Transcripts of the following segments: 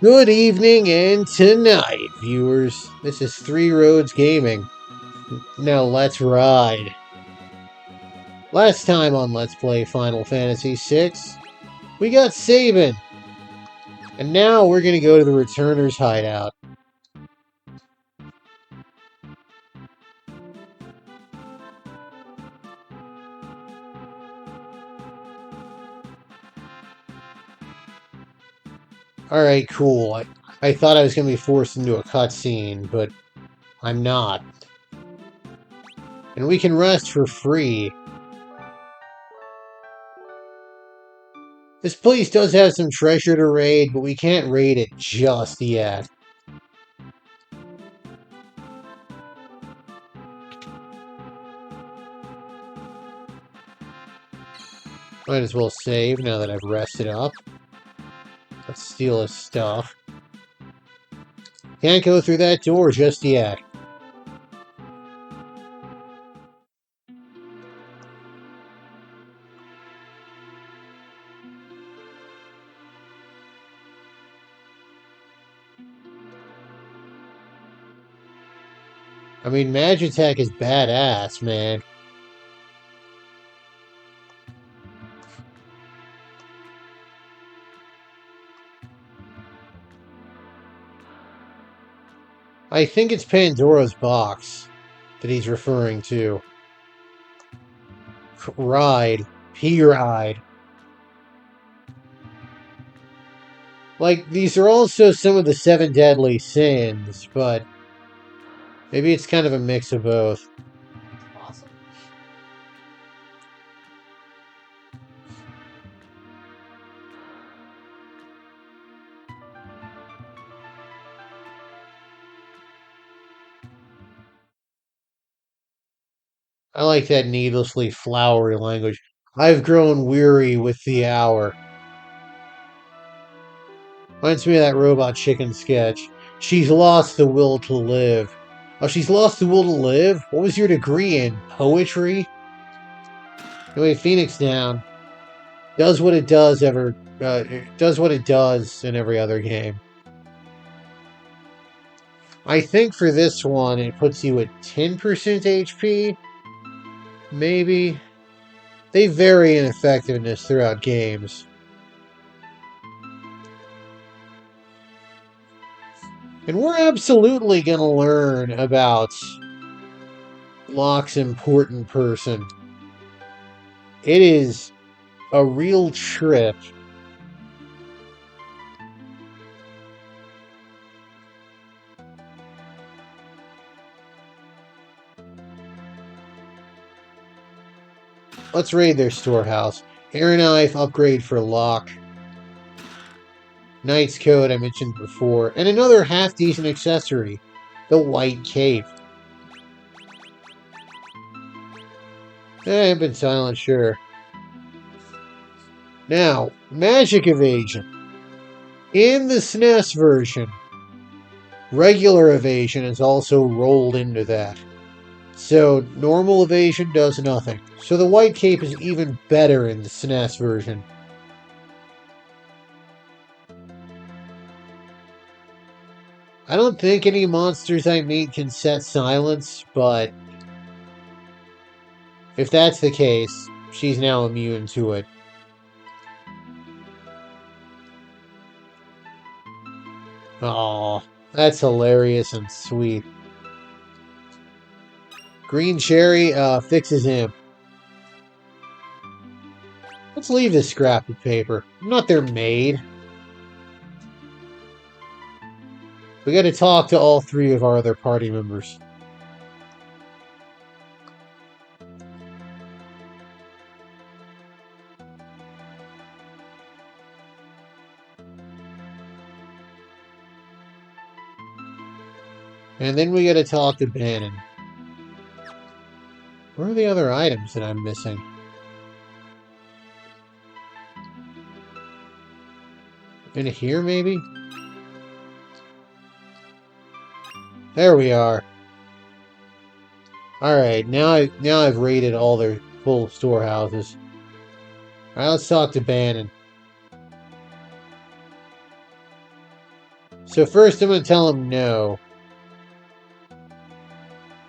Good evening and tonight, viewers. This is Three Roads Gaming. Now let's ride. Last time on Let's Play Final Fantasy VI, we got Sabin. And now we're gonna go to the Returner's hideout. Alright, cool. I thought I was gonna be forced into a cutscene, but I'm not. And we can rest for free. This place does have some treasure to raid, but we can't raid it just yet. Might as well save now that I've rested up. Let's steal his stuff. Can't go through that door just yet. I mean, Magitech is badass, man. I think it's Pandora's box that he's referring to. Ride. P-ride. Like, these are also some of the 7 deadly sins, but maybe it's kind of a mix of both. Awesome. I like that needlessly flowery language. I've grown weary with the hour. Reminds me of that Robot Chicken sketch. She's lost the will to live. Oh, she's lost the will to live? What was your degree in? Poetry? Anyway, Phoenix Down does what it does in every other game. I think for this one, it puts you at 10% HP? Maybe? They vary in effectiveness throughout games. And we're absolutely going to learn about Locke's important person. It is a real trip. Let's raid their storehouse. Air knife upgrade for Locke. Knight's coat I mentioned before. And another half-decent accessory. The white cape. I've been silent, sure. Now, magic evasion. In the SNES version, regular evasion is also rolled into that. So, normal evasion does nothing. So the white cape is even better in the SNES version. I don't think any monsters I meet can set silence, but if that's the case, she's now immune to it. Aw, that's hilarious and sweet. Green Cherry fixes him. Let's leave this scrap of paper. I'm not their maid. We gotta talk to all 3 of our other party members. And then we gotta talk to Banon. Where are the other items that I'm missing? In here, maybe? There we are. Alright, now I've raided all their full storehouses. Alright, let's talk to Banon. So first I'm going to tell him no.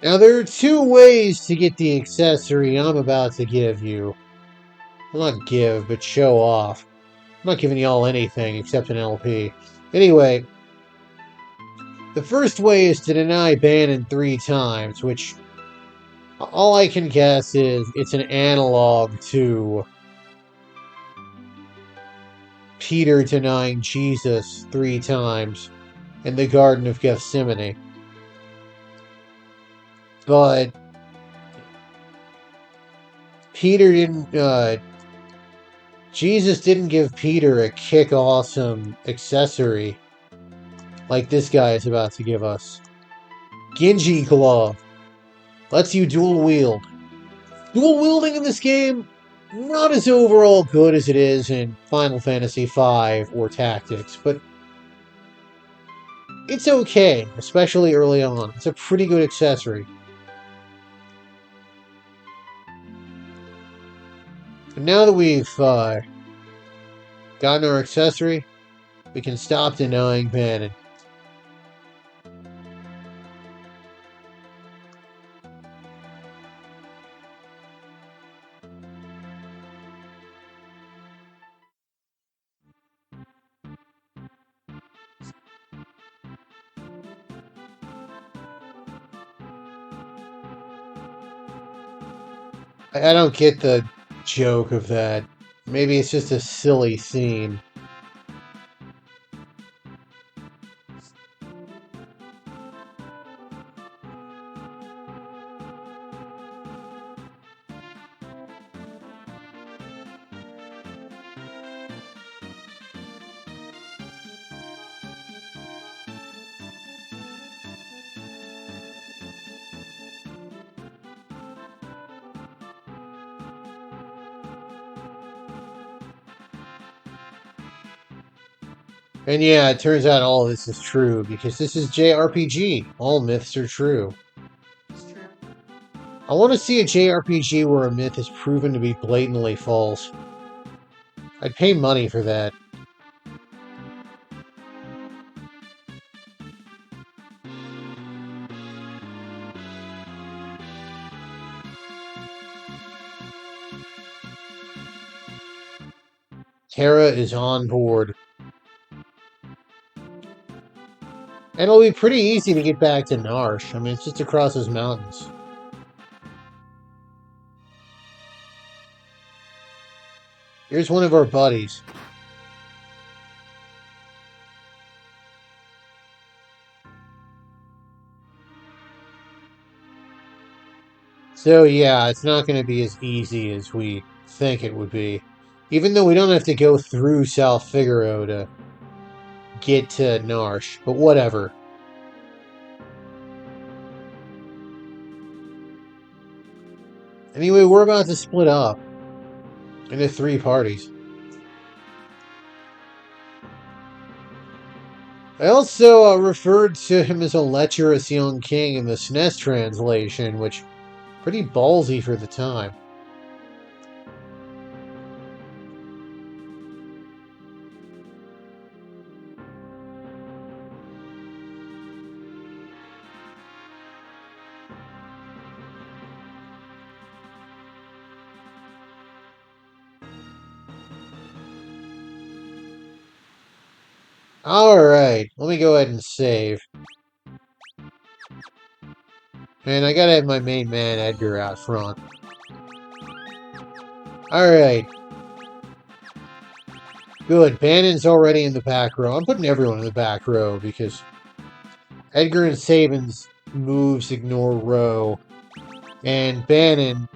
Now there are two ways to get the accessory I'm about to give you. Well, not give, but show off. I'm not giving y'all anything except an LP. Anyway, the first way is to deny Banon 3 times, which all I can guess is it's an analog to Peter denying Jesus 3 times in the Garden of Gethsemane. But Peter didn't, Jesus didn't give Peter a kick-awesome accessory like this guy is about to give us. Genji Glove lets you dual wield. Dual wielding in this game, not as overall good as it is in Final Fantasy V or Tactics, but it's okay, especially early on. It's a pretty good accessory. And now that we've gotten our accessory, we can stop denying Banon. I don't get the joke of that. Maybe it's just a silly scene. And yeah, it turns out all of this is true, because this is JRPG. All myths are true. I want to see a JRPG where a myth is proven to be blatantly false. I'd pay money for that. Terra is on board. And it'll be pretty easy to get back to Narsh. I mean, it's just across those mountains. Here's one of our buddies. So yeah, it's not going to be as easy as we think it would be. Even though we don't have to go through South Figaro to get to Narsh. But whatever. Anyway, we're about to split up into 3 parties. I also referred to him as a lecherous young king in the SNES translation, which pretty ballsy for the time. Alright, let me go ahead and save. And I gotta have my main man Edgar out front. Alright. Good, Banon's already in the back row. I'm putting everyone in the back row because Edgar and Sabin's moves ignore row. And Banon,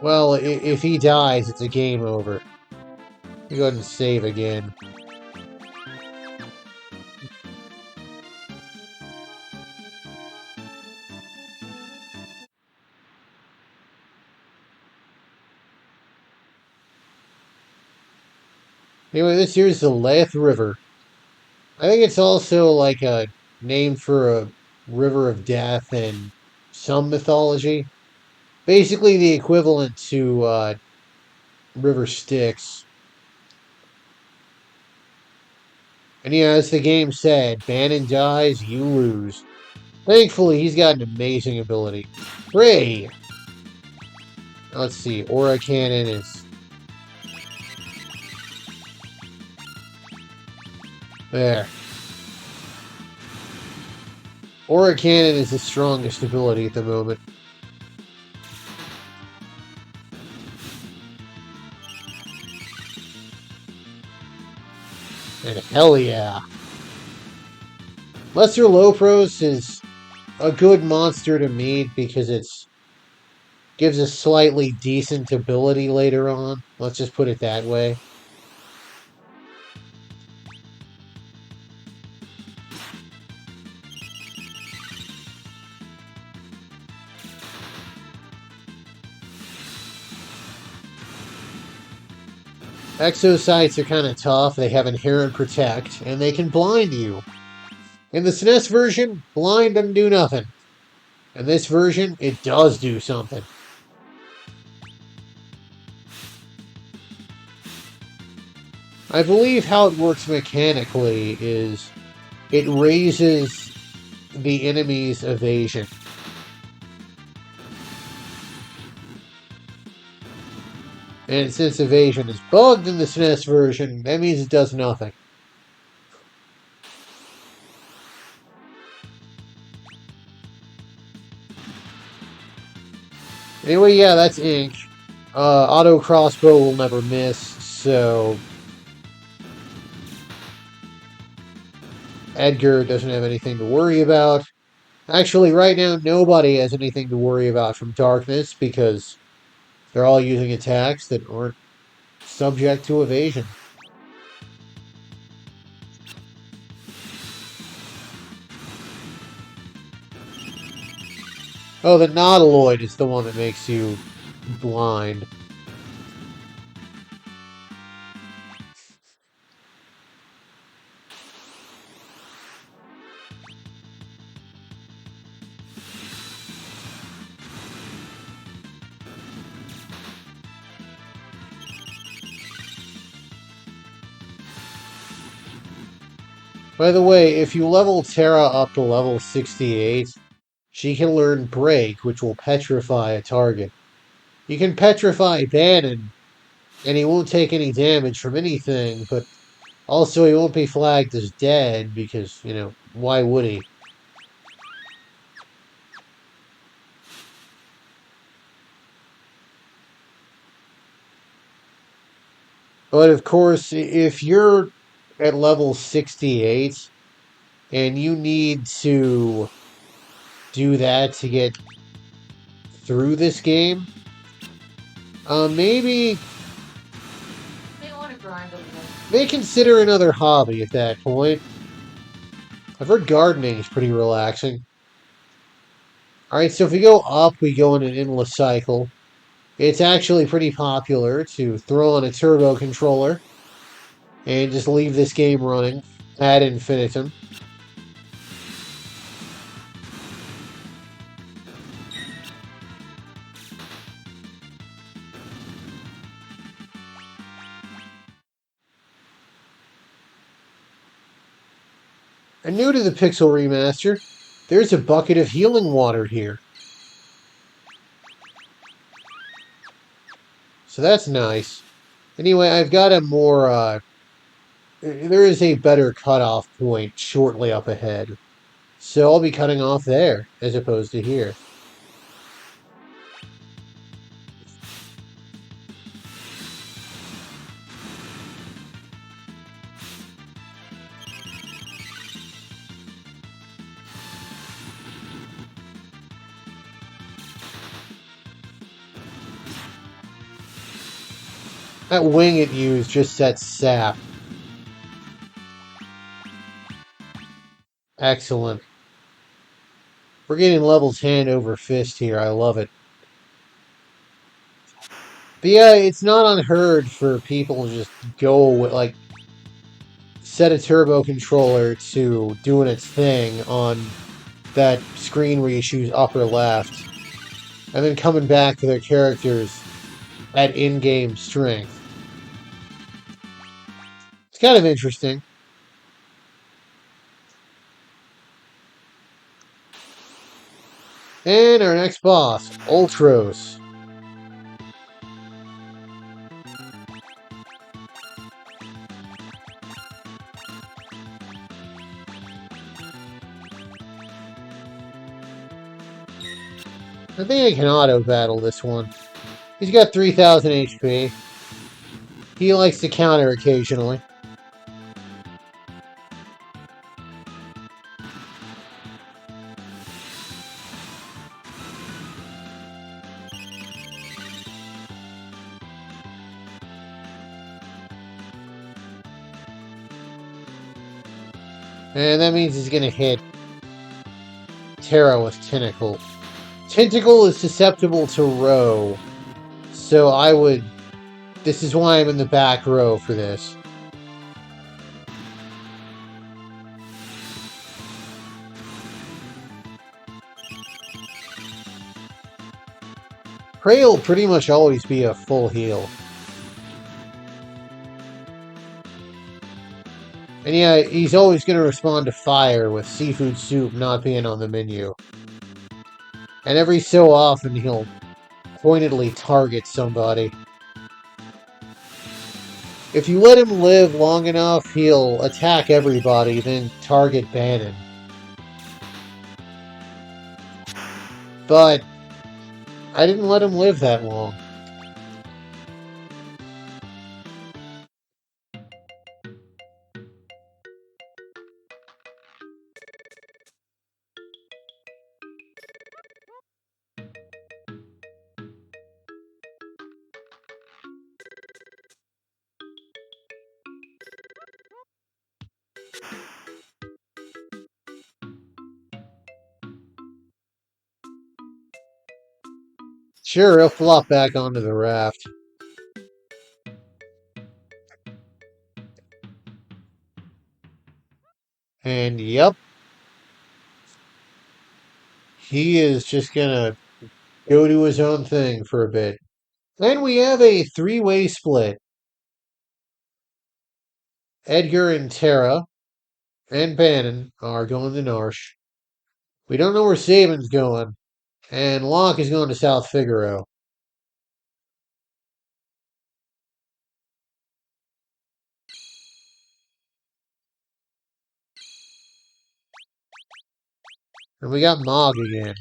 well, if he dies, it's a game over. Let me go ahead and save again. Anyway, this here's the Lethe River. I think it's also like a name for a river of death in some mythology. Basically the equivalent to River Styx. And yeah, as the game said, Banon dies, you lose. Thankfully, he's got an amazing ability. Ray! Let's see, Aura Cannon is... There. Aura Cannon is the strongest ability at the moment. And hell yeah. Lesser Lopros is a good monster to meet because it's gives a slightly decent ability later on. Let's just put it that way. Exocytes are kind of tough. They have inherent protect, and they can blind you. In the SNES version, blind doesn't do nothing. In this version, it does do something. I believe how it works mechanically is it raises the enemy's evasion. And since evasion is bugged in the SNES version, that means it does nothing. Anyway, yeah, that's Ink. Auto crossbow will never miss, so Edgar doesn't have anything to worry about. Actually, right now, nobody has anything to worry about from Darkness because they're all using attacks that aren't subject to evasion. Oh, the Nautiloid is the one that makes you blind. By the way, if you level Terra up to level 68, she can learn Break, which will petrify a target. You can petrify Banon, and he won't take any damage from anything, but also he won't be flagged as dead, because, why would he? But of course, if you're at level 68, and you need to do that to get through this game, maybe may consider another hobby at that point. I've heard gardening is pretty relaxing. Alright, so if we go up, we go in an endless cycle. It's actually pretty popular to throw on a turbo controller and just leave this game running ad infinitum. And new to the Pixel Remaster, there's a bucket of healing water here. So that's nice. Anyway, I've got a more, there is a better cutoff point shortly up ahead. So I'll be cutting off there, as opposed to here. That wing it used just sets sap. Excellent. We're getting level 10 over Fist here. I love it. But yeah, it's not unheard for people to just go with, like, set a turbo controller to doing its thing on that screen where you choose upper left, and then coming back to their characters at in-game strength. It's kind of interesting. And our next boss, Ultros. I think I can auto-battle this one. He's got 3,000 HP. He likes to counter occasionally. And that means he's gonna hit Terra with Tentacle. Tentacle is susceptible to row. So I would... This is why I'm in the back row for this. Prey will pretty much always be a full heal. And yeah, he's always going to respond to fire with seafood soup not being on the menu. And every so often he'll pointedly target somebody. If you let him live long enough, he'll attack everybody, then target Banon. But I didn't let him live that long. Sure, he'll flop back onto the raft. And yep, he is just gonna go do his own thing for a bit. And we have a three-way split. Edgar and Tara and Banon are going to Narsh. We don't know where Saban's going. And Locke is going to South Figaro. And we got Mog again.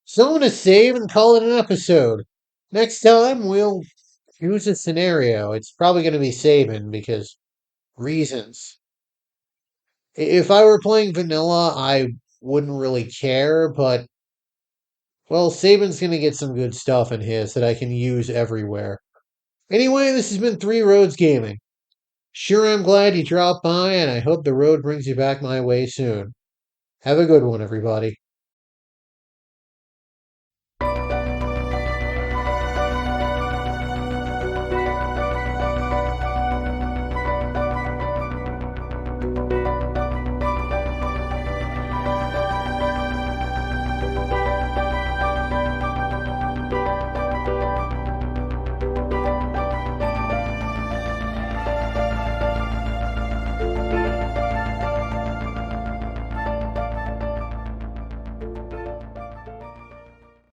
So I'm going to save and call it an episode. Next time, we'll choose a scenario. It's probably going to be Saban because reasons. If I were playing vanilla, I wouldn't really care, but, well, Saban's going to get some good stuff in his that I can use everywhere. Anyway, this has been Three Roads Gaming. Sure, I'm glad you dropped by, and I hope the road brings you back my way soon. Have a good one, everybody.